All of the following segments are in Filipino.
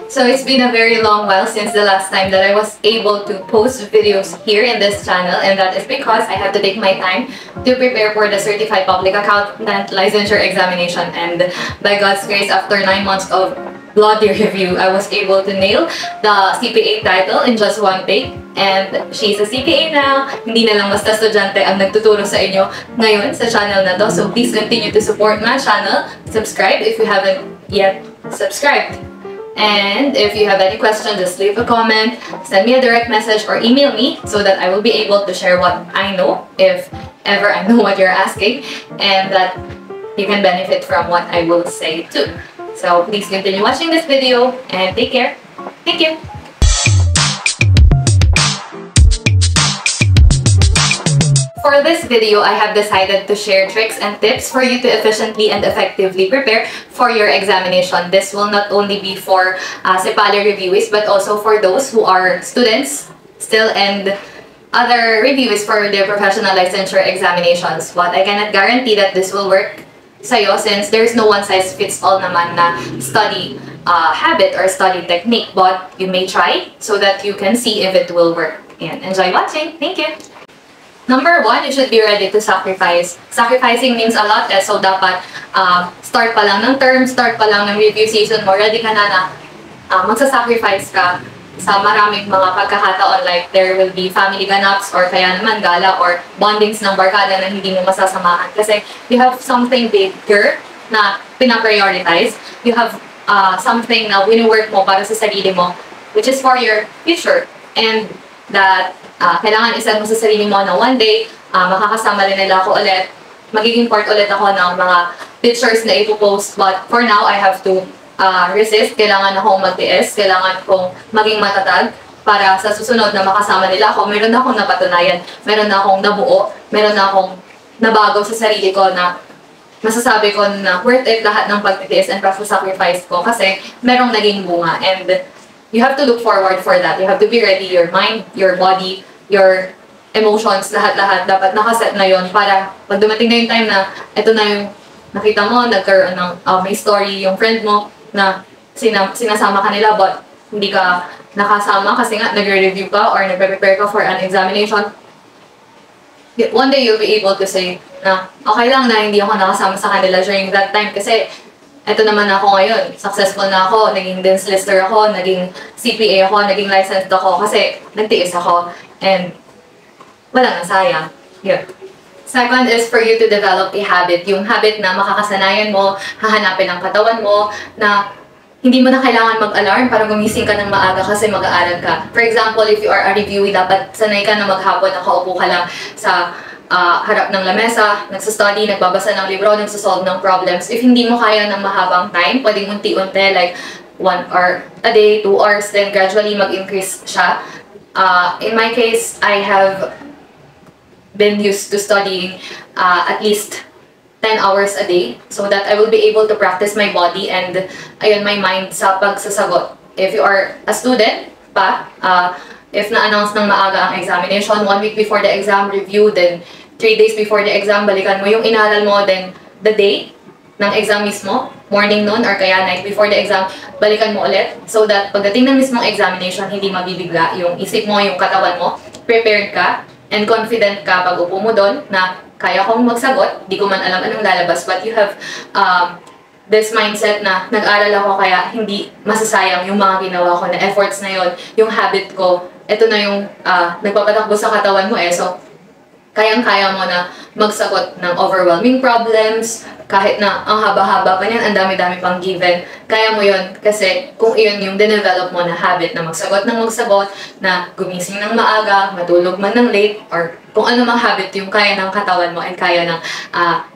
So it's been a very long while since the last time that I was able to post videos here in this channel, and that is because I have to take my time to prepare for the Certified Public Accountant Licensure Examination. And by God's grace, after 9 months of bloody review, I was able to nail the CPA title in just one take. And she's a CPA now. Hindi na lang basta estudyante ang nagtuturo sa inyo ngayon sa channel na to. So please continue to support my channel. Subscribe if you haven't yet subscribed. And if you have any questions, just leave a comment, send me a direct message, or email me so that I will be able to share what I know, if ever I know what you're asking, and that you can benefit from what I will say too. So please continue watching this video and take care. Thank you! For this video, I have decided to share tricks and tips for you to efficiently and effectively prepare for your examination. This will not only be for CEPALI reviewees, but also for those who are students still and other reviewees for their professional licensure examinations. But I cannot guarantee that this will work sa'yo since there's no one-size-fits-all naman na study habit or study technique. But you may try so that you can see if it will work. And enjoy watching! Thank you! Number 1, you should be ready to sacrifice. Sacrificing means a lot so dapat start pa lang ng term, start pa lang ng review season mo, ready ka na magsasacrifice ka sa maraming mga pagkakataon, like there will be family ganaps or kaya naman gala or bondings ng barkada na hindi mo masasamahan. Kasi you have something bigger na pinaprioritize. You have something na wini-work mo para sa sarili mo, which is for your future. And that kailangan isan mo sa sarili mo na one day, makakasama rin nila ako ulit. Magiging part ulit ako ng mga pictures na ipopost. But for now, I have to resist. Kailangan akong magtiis. Kailangan kong maging matatag para sa susunod na makasama nila ako. Meron akong napatunayan. Meron akong nabuo. Meron akong nabago sa sarili ko na masasabi ko na worth it lahat ng pagtitiis and sacrifice ko kasi merong naging bunga. And you have to look forward for that. You have to be ready, your mind, your body, your emotions, lahat-lahat dapat nakaset na yon para pag dumating na yung time na ito na yung nakita mo, nagkaroon ng may story yung friend mo na sinasama ka nila but hindi ka nakasama kasi nga nagre-review ka or nagpe-prepare ka for an examination. One day you'll be able to say na okay lang na hindi ako nakasama sa kanila during that time kasi eto naman ako ngayon, successful na ako, naging DINS lister ako, naging CPA ako, naging licensed ako kasi nagtiis ako and walang nasayang. Yeah. Second is for you to develop a habit. Yung habit na makakasanayan mo, hahanapin ang katawan mo, na hindi mo na kailangan mag-alarm para gumising ka ng maaga kasi mag-aaral ka. For example, if you are a reviewee, dapat sanay ka na maghapon, nakaupo ka lang sa harap ng lamesa, nagsastudy, nagbabasa ng libro, nagsasolve ng problems. If hindi mo kaya ng mahabang time, pwedeng unti-unti, like 1 hour a day, 2 hours, then gradually mag-increase siya. In my case, I have been used to studying at least 10 hours a day so that I will be able to practice my body and ayun, my mind sa pagsasagot. If you are a student pa, if na-announce ng maaga ang examination, 1 week before the exam review, then 3 days before the exam, balikan mo yung inaral mo, then the day ng exam mismo, morning noon or kaya night before the exam, balikan mo ulit so that pagdating ng mismong examination, hindi mabibigla yung isip mo, yung katawan mo, prepared ka, and confident ka pag upo mo doon na kaya kong magsagot, di ko man alam anong lalabas, but you have this mindset na nag-aral ako kaya hindi masasayang yung mga ginawa ko na efforts na yon, yung habit ko, ito na yung nagpapatakbo sa katawan mo so kayang-kaya mo na magsagot ng overwhelming problems, kahit na ang haba-haba pa niyan, ang dami-dami pang given, kaya mo yun kasi kung iyon yung dinevelop mo na habit na magsagot, na gumising ng maaga, matulog man ng late, or kung ano mang habit yung kaya ng katawan mo and kaya ng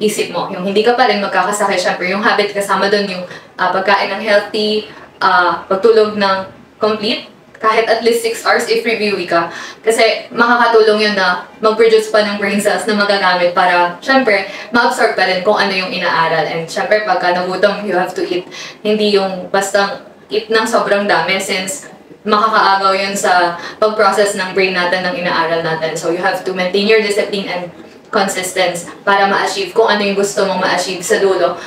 isip mo. Yung hindi ka pa rin magkakasakit, syempre yung habit kasama dun yung pagkain ng healthy, pagtulog ng complete, kahit at least 6 hours if reviewee ka. Kasi makakatulong yun na mag-produce pa ng brain cells na magagamit para, syempre, ma-absorb pa rin kung ano yung inaaral. And syempre, pagka nagutom, you have to eat. Hindi yung bastang eat ng sobrang dami since makakaagaw yun sa pag-process ng brain natin, ng inaaral natin. So you have to maintain your discipline and consistency para ma-achieve kung ano yung gusto mong ma-achieve sa dulo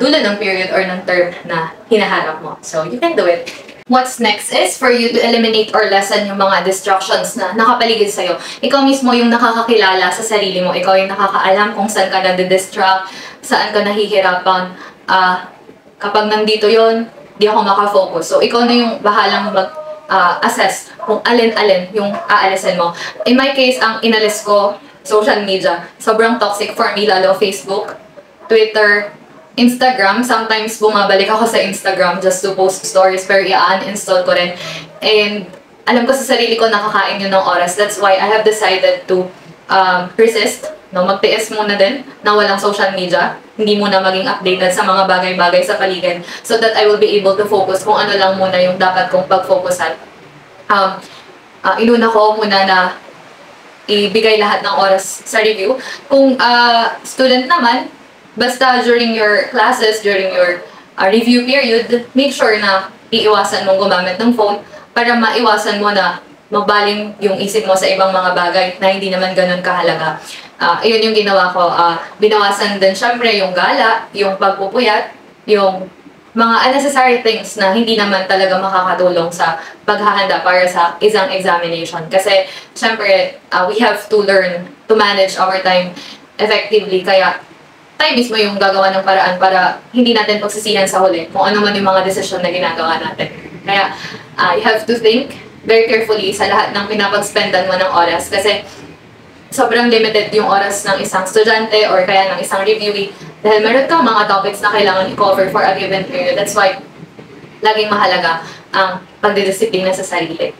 ng period or ng term na hinaharap mo. So you can do it. What's next is for you to eliminate or lessen yung mga distractions na nakapaligid sa'yo. Ikaw mismo yung nakakakilala sa sarili mo. Ikaw yung nakakaalam kung saan ka nade-distract, saan ka nahihirapan. Kapag nandito yon, di ako makafocus. So, ikaw na yung bahalang mag-assess kung alin-alin yung aalisin mo. In my case, ang inalis ko, social media. Sobrang toxic for me, lalo Facebook, Twitter, Instagram. Sometimes bumabalik ako sa Instagram just to post stories, pero i-uninstall ko rin. And alam ko sa sarili ko nakakain yun ng oras. That's why I have decided to resist, no? Magtiis muna din na walang social media. Hindi muna maging updated sa mga bagay-bagay sa paligid so that I will be able to focus kung ano lang muna yung dapat kong pag-focusan. Inuna ko muna na ibigay lahat ng oras sa review. Kung student naman, basta during your classes, during your review period, make sure na iiwasan mong gumamit ng phone para maiwasan mo na magbaling yung isip mo sa ibang mga bagay na hindi naman ganun kahalaga. Yun yung ginawa ko. Binawasan din syempre yung gala, yung pagpupuyat, yung mga unnecessary things na hindi naman talaga makakatulong sa paghahanda para sa isang examination. Kasi syempre, we have to learn to manage our time effectively. Kaya tayo mismo yung gagawa ng paraan para hindi natin pagsisihan sa huli kung ano man yung mga desisyon na ginagawa natin. Kaya, you have to think very carefully sa lahat ng pinapag-spendan mo ng oras kasi sobrang limited yung oras ng isang estudyante or kaya ng isang reviewee dahil meron kang mga topics na kailangan i-cover for a given period. That's why, laging mahalaga ang pagdidisiplina sa sarili.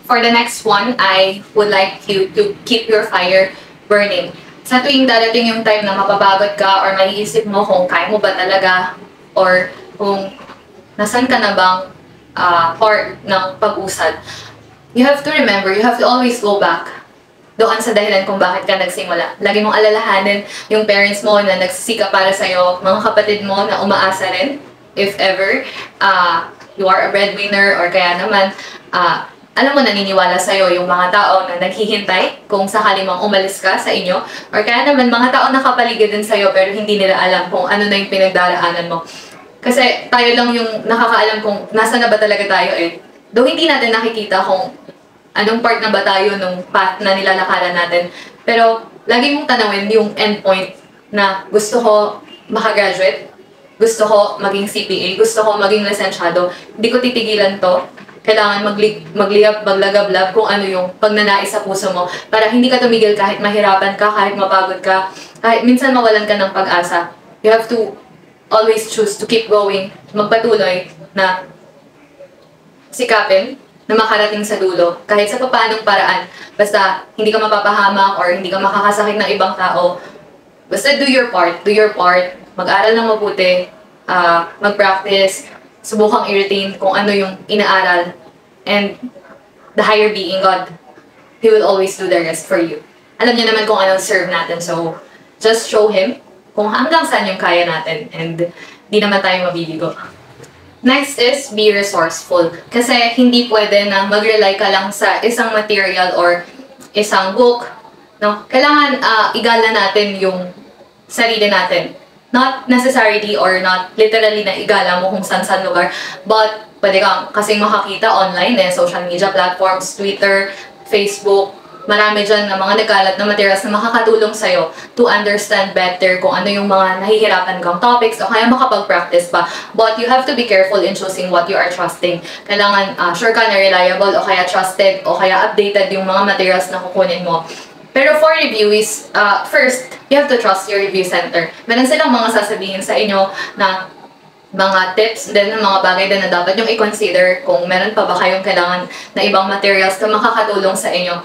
For the next one, I would like you to keep your fire burning. Sa tuwing darating yung time na mapapagod ka or maiisip mo kung kaya mo ba talaga or kung nasan ka na bang part ng pag-usad, you have to remember, you have to always go back doon sa dahilan kung bakit ka nagsimula. Lagi mong alalahanin yung parents mo na nagsisika para sa'yo, mga kapatid mo na umaasa rin, if ever, you are a breadwinner or kaya naman, alam mo, naniniwala sa'yo yung mga tao na naghihintay kung sakali mang umalis ka sa inyo. Or kaya naman, mga tao nakapaligid din sa'yo pero hindi nila alam kung ano na yung pinagdaraanan mo. Kasi tayo lang yung nakakaalam kung nasa na ba talaga tayo eh. Though hindi natin nakikita kung anong part na ba tayo nung path na nilalakaran natin. Pero lagi mong tanawin yung endpoint na gusto ko makagraduate, gusto ko maging CPA, gusto ko maging lisensyado, hindi ko titigilan to. Kailangan magliyab, maglagablab kung ano yung pagnanais sa puso mo para hindi ka tumigil kahit mahirapan ka, kahit mapagod ka, kahit minsan mawalan ka ng pag-asa. You have to always choose to keep going, magpatuloy na sikapin na makarating sa dulo kahit sa papaanong paraan. Basta hindi ka mapapahamak or hindi ka makakasakit ng ibang tao. Basta do your part, mag-aral ng mabuti, mag-practice, subukang i-retain kung ano yung inaaral. And the higher being, God, He will always do the rest for you. Alam niya naman kung anong serve natin. So, just show Him kung hanggang saan yung kaya natin. And di naman tayo mabibigo. Next is be resourceful. Kasi hindi pwede na mag-rely ka lang sa isang material or isang book. No? Kailangan igala natin yung sarili natin. Not necessarily or not literally na igala mo kung saan-saan lugar, but pwede kang kasing makakita online social media platforms, Twitter, Facebook, marami dyan na mga nagkalat na materials na makakatulong sa'yo to understand better kung ano yung mga nahihirapan kang topics o kaya makapag-practice pa. But you have to be careful in choosing what you are trusting. Kailangan sure ka na reliable o kaya trusted o kaya updated yung mga materials na kukunin mo. Pero for reviewees, first, you have to trust your review center. Meron silang mga sasabihin sa inyo na mga tips din ng mga bagay din na dapat yung i-consider kung meron pa ba kayong kailangan na ibang materials na makakatulong sa inyo.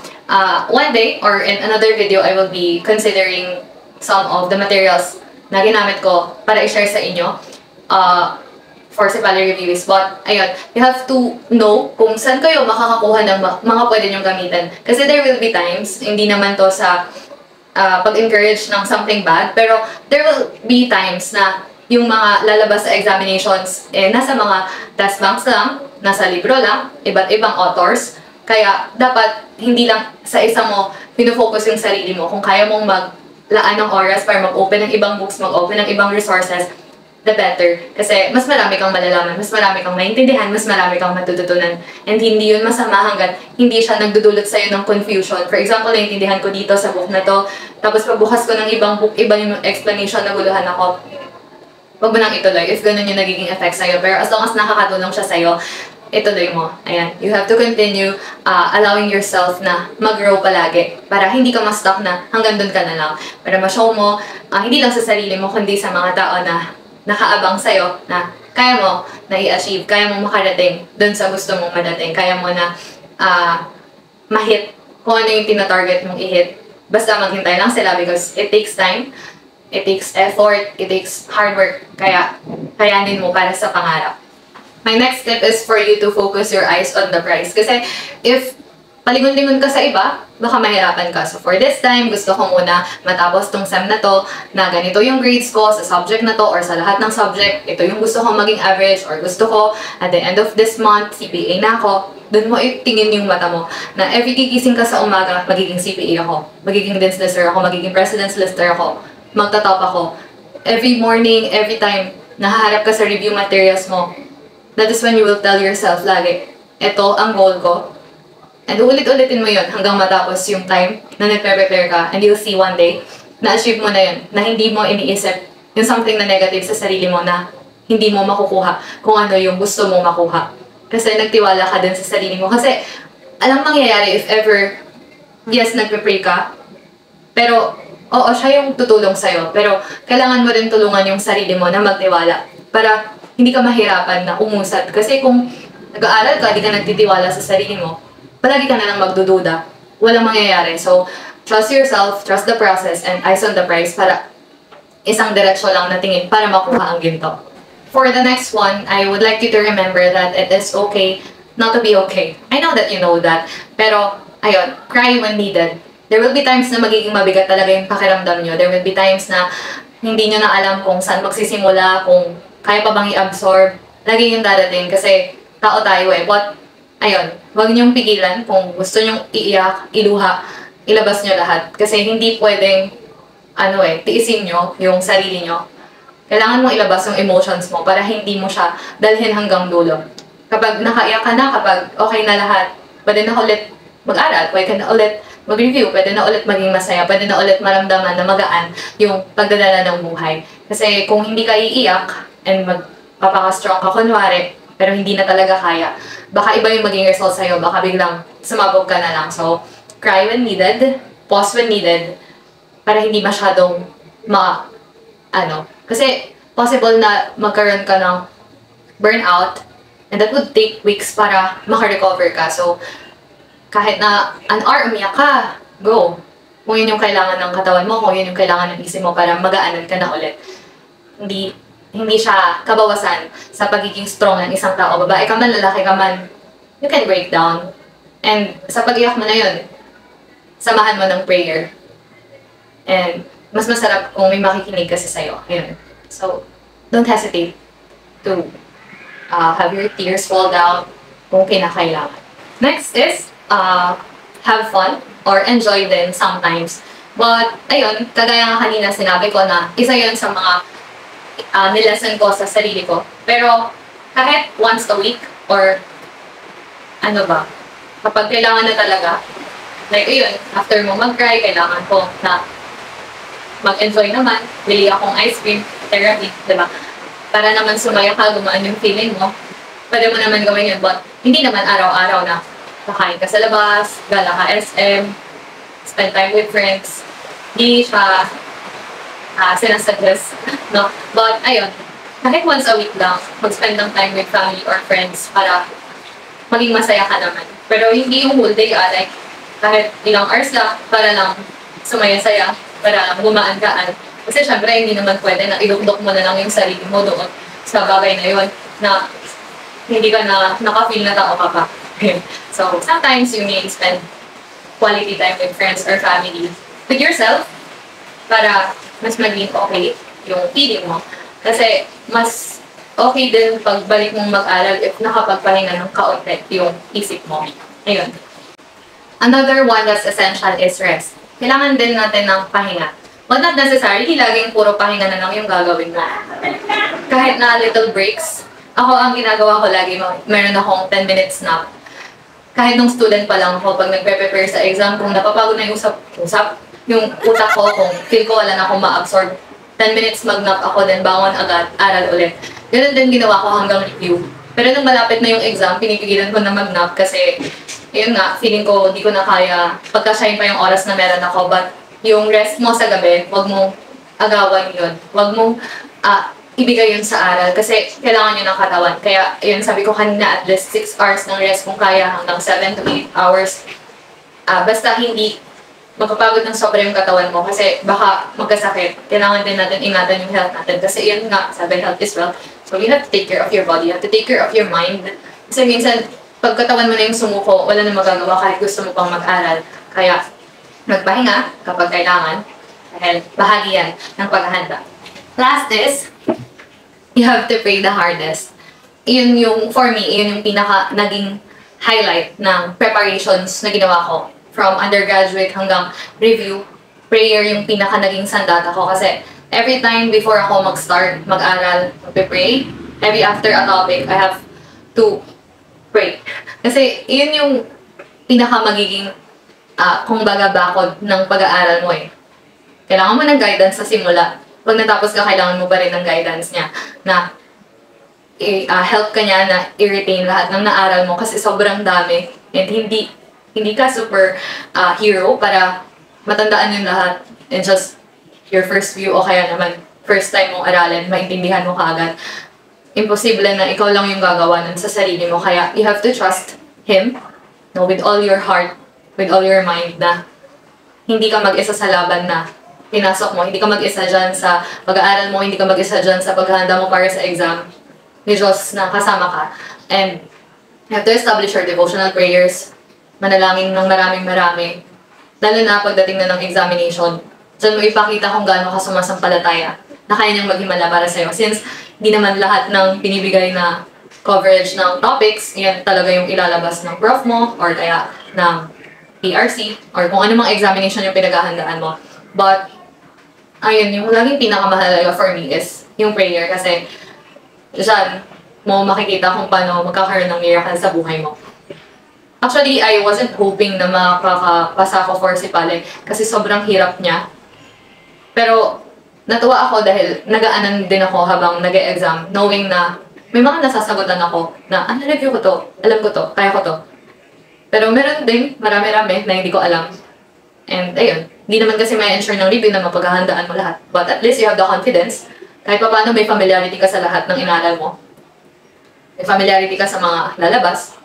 One day, or in another video, I will be considering some of the materials na ginamit ko para i-share sa inyo for Cepali reviews. But, ayun, you have to know kung saan kayo makakakuha ng mga pwede nyong gamitin. Kasi there will be times, hindi naman to sa pag-encourage ng something bad, pero there will be times na yung mga lalabas sa examinations, nasa mga test banks lang, nasa libro lang, iba't ibang authors. Kaya, dapat hindi lang sa isa mo pinofocus yung sarili mo. Kung kaya mong maglaan ng oras para mag-open ng ibang books, mag-open ng ibang resources, the better. Kasi mas marami kang malalaman, mas marami kang maintindihan, mas marami kang matututunan. And hindi yun masama hanggat hindi siya nagdudulot sa'yo ng confusion. For example, naintindihan ko dito sa book na to, tapos pagbukas ko ng ibang book, iba yung explanation, naguluhan ako. Huwag mo nang ituloy if ganun yung nagiging effect sa'yo. Pero as long as nakakatulong siya sa'yo, ituloy mo. Ayan. You have to continue allowing yourself na mag-grow palagi para hindi ka ma-stuck na hanggang doon ka na lang. Para ma-show mo, hindi lang sa sarili mo, kundi sa mga tao na nakaabang sa'yo na kaya mo na i-achieve, kaya mo makarating doon sa gusto mong madating, kaya mo na ma-hit kung ano yung tina-target mong i-hit. Basta maghintay lang sila because it takes time, it takes effort, it takes hard work, kaya kayanin mo para sa pangarap. My next tip is for you to focus your eyes on the prize. Kasi if palingon-lingon ka sa iba, baka mahirapan ka. So for this time, gusto ko muna matapos tong SEM na to, na ganito yung grades ko sa subject na to or sa lahat ng subject. Ito yung gusto ko maging average or gusto ko at the end of this month, CPA na ako. Doon mo itingin yung mata mo na every gigising ka sa umaga, magiging CPA ako, magiging Dean's Lister ako, magiging President's Lister ako, magtatop ako. Every morning, every time, nahaharap ka sa review materials mo, that is when you will tell yourself lagi, ito ang goal ko. And ulit-ulitin mo yun hanggang matapos yung time na nagpe-prepare ka. And you'll see one day, na-achieve mo na yun, na hindi mo iniisip yung something na negative sa sarili mo na hindi mo makukuha kung ano yung gusto mong makuha. Kasi nagtiwala ka din sa sarili mo. Kasi alam mangyayari if ever, yes, nagpe-pray ka, pero oo, siya yung tutulong sa'yo. Pero kailangan mo rin tulungan yung sarili mo na magtiwala para hindi ka mahirapan na umusad. Kasi kung nag-aaral ka, di ka nagtitiwala sa sarili mo, palagi ka na lang magdududa. Walang mangyayari. So, trust yourself, trust the process, and eyes on the prize para isang diretsyo lang na tingin para makuha ang ginto. For the next one, I would like you to remember that it is okay not to be okay. I know that you know that. Pero, ayun, cry when needed. There will be times na magiging mabigat talaga yung pakiramdam nyo. There will be times na hindi nyo na alam kung saan magsisimula, kung kaya pa bang i-absorb. Lagi yung dadating kasi tao tayo eh. But, ayun, huwag niyong pigilan kung gusto niyong iiyak, iluha, ilabas niyo lahat. Kasi hindi pwedeng, tiisin niyo yung sarili niyo. Kailangan mong ilabas yung emotions mo para hindi mo siya dalhin hanggang dulo. Kapag nakaiyak ka na, kapag okay na lahat, pwede na ulit mag-aral, pwede na ulit mag-review, pwede na ulit maging masaya, pwede na ulit maramdaman na magaan yung pagdadala ng buhay. Kasi kung hindi ka iiyak and magpapaka-strong ka kunwari, pero hindi na talaga kaya, baka iba yung maging result sa'yo, baka biglang sumabog ka na lang. So, cry when needed, pause when needed, para hindi masyadong kasi possible na magkaroon ka ng burnout, and that would take weeks para makarecover ka. So, kahit na an hour umiyak ka, go. Kung yun yung kailangan ng katawan mo, kung yun yung kailangan ng isip mo para magaanan ka na ulit. Hindi siya kabawasan sa pagiging strong ng isang tao. Babae ka man, lalaki ka man, you can break down. And sa pag-iyak mo na yun, samahan mo ng prayer. And mas masarap kung may makikinig kasi sa'yo. Ayun. So, don't hesitate to have your tears fall down kung kinakailangan. Next is, have fun or enjoy din sometimes. But, ayun, kagaya nga kanina sinabi ko na isa yun sa mga nilesson ko sa sarili ko. Pero, kahit once a week or kapag kailangan na talaga, like ayun, after mo mag-cry, kailangan ko na mag-enjoy naman, bili akong ice cream, therapy, diba? Para naman sumaya ka, gumaan yung feeling mo. Pwede mo naman gawin yun, but hindi naman araw-araw na kakain ka sa labas, gala ka SM, spend time with friends. Hindi siya sinasuggest, no? But, ayun, kahit once a week lang, mag-spend ng time with family or friends para maging masaya ka naman. Pero hindi yung whole day, like, kahit ilang hours lang, para lang sumaya-saya, para lang gumaan kaan. Kasi syempre, hindi naman pwede na idukdok mo na lang yung sarili mo doon sa bagay na yun, na hindi ka na naka-feel na tao ka pa. So, sometimes you may spend quality time with friends or family, with yourself, para mas maging okay yung feeling mo. Kasi, mas okay din pagbalik mong mag-aral if nakapagpahinga ng kaunti yung isip mo. Ayun. Another one that's essential is rest. Kailangan din natin ng pahinga. But not necessarily, laging puro pahinga na lang yung gagawin mo. kahit na little breaks, ako ang ginagawa ko lagi, meron akong 10 minutes nap. Kahit nung student pa lang ako, pag nagpe-prepare sa exam, kung napapagod na yung usap, yung utak ko, kung feel ko wala na akong ma-absorb, 10 minutes mag-nap ako, then bangon agad, aral ulit. Ganun din ginawa ko hanggang review. Pero nung malapit na yung exam, pinipigilan ko na mag-nap kasi, yun nga, feeling ko di ko na kaya pagka-shine pa yung oras na meron ako. But yung rest mo sa gabi, wag mong agawan yun. Wag mong ibigay yun sa aral kasi kailangan yun ng katawan. Kaya, yun, sabi ko kanina, at least 6 hours ng rest kung kaya hanggang 7 to 8 hours. Basta hindi magpapagod ng sobra yung katawan mo kasi baka magkasakit. Kailangan din natin ingatan yung health natin kasi yun nga, sabi health is wealth. So you have to take care of your body, you have to take care of your mind. Kasi minsan, pag katawan mo na yung sumuko, wala na magagawa kahit gusto mo pang mag-aral. Kaya, magpahinga kapag kailangan dahil bahagi yan ng paghahanda. Last is, you have to pray the hardest. Yun yung, for me, yun yung naging highlight ng preparations na ginawa ko. From undergraduate hanggang review, prayer yung naging sandata ko. Kasi every time before ako mag-start, mag-aral, mag-pray, every after a topic, I have to pray. Kasi yun yung magiging, kumbaga bakod ng pag-aaral mo eh. Kailangan mo ng guidance sa simula. Pag natapos ka, kailangan mo pa rin ng guidance niya na help ka niya na i-retain lahat ng naaral mo kasi sobrang dami and hindi ka super hero para matandaan yung lahat and just your first view o kaya naman first time mong aralin, maintindihan mo kaagad. Imposible na ikaw lang yung gagawa nun sa sarili mo kaya you have to trust Him with all your heart, with all your mind na hindi ka mag-isa sa laban na pinasok mo, hindi ka mag-isa dyan sa pag-aaral mo, hindi ka mag-isa dyan sa paghahanda mo para sa exam. May Diyos na kasama ka. And you have to establish your devotional prayers, manalangin ng marami. Lalo na pagdating na ng examination, dyan mo ipakita kung gaano ka sumasampalataya na kaya niyang maghimala para sa'yo. Since di naman lahat ng binibigay na coverage ng topics, yan talaga yung ilalabas ng prof mo or kaya ng PRC or kung ano mang examination yung pinaghahandaan mo. But, ayun, yung laging pinakamahalaga for me is yung prayer kasi dyan mo makikita kung paano magkakaroon ng miracle sa buhay mo. Actually, I wasn't hoping na makakapasa ko for Sipale kasi sobrang hirap niya. Pero, natuwa ako dahil nagaanan din ako habang nag-e-exam knowing na may mga nasasagutan ako na, review ko to, alam ko to, kaya ko to. Pero meron din, marami-rami na hindi ko alam. And ayun, hindi naman kasi may ensure ng review na mapaghahandaan mo lahat. But at least you have the confidence. Kahit pa paano may familiarity ka sa lahat ng inaral mo. May familiarity ka sa mga lalabas.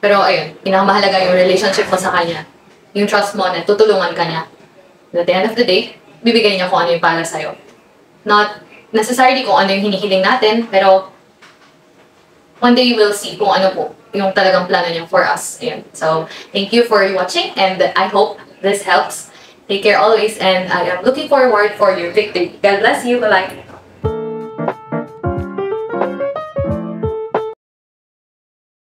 Pero ayun, pinakamahalaga yung relationship mo sa kanya. Yung trust mo na tutulungan ka niya. And at the end of the day, bibigay niya kung ano yung para sa'yo. Not necessarily kung ano yung hinihiling natin, pero one day you will see kung ano po yung talagang plano niya for us. Ayun. So, thank you for watching and I hope this helps. Take care always and I am looking forward for your victory. God bless you. Bye-bye.